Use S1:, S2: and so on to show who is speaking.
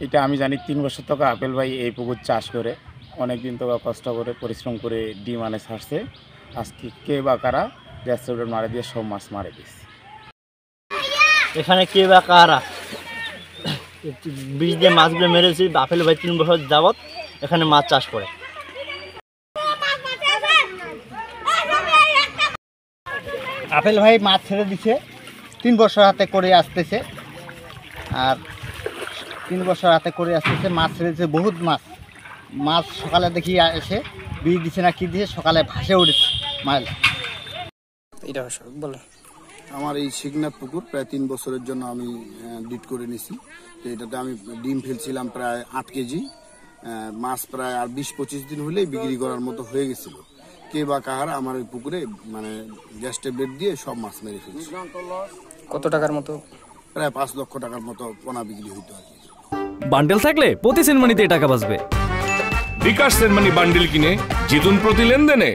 S1: এটা আমি জানি 3 বছর থেকে আপেল ভাই এই পুকুর চাষ করে অনেক দিন থেকে কষ্ট করে পরিশ্রম করে ডিম আনে ছাড়ছে। আজকে কে বা কারা গ্যাস মারে দিয়ে সব মাছ মারে দিচ্ছে।
S2: এখানে কে বা কারা বিষ দিয়ে মাছগুলো মেরেছি। আপেল ভাই 3 বছর যাবত এখানে মাছ চাষ করে।
S3: আপেল ভাই মাছ ছেড়ে দিছে 3 বছর হাতে করে আসতেছে, আর 3 বছর হাতে করে আসতেছে মাছ ছেড়েছে বহুত মাছ সকালে দেখি এসে বিষ দিছে না কি দিছে, সকালে ভাসে উঠেছে মাছ।
S4: এটা বলো।
S5: আমার এই শিকনাথ পুকুর প্রায় 3 বছরের জন্য আমি ডিট করে নিছি। তো এটাতে আমি ডিম ফেলছিলাম প্রায় 8 কেজি, মাছ প্রায় আর 20-25 দিন হলেই বিক্রি করার মতো হয়ে গেছিল। কে বা কাহারা আমার ওই পুকুরে মানে গ্যাস ট্যাবলেট দিয়ে সব মাছ মেরে ফেলছে।
S4: কত টাকার মতো?
S5: প্রায় 5 লক্ষ টাকার মতো পোনা বিক্রি হইতো আর কি।
S6: বান্ডেল থাকলে প্রতি সেনমানিতে টাকা বাঁচবে। বিকাশ সেনমানি বান্ডেল কিনে জিতুন প্রতি লেনদেনে।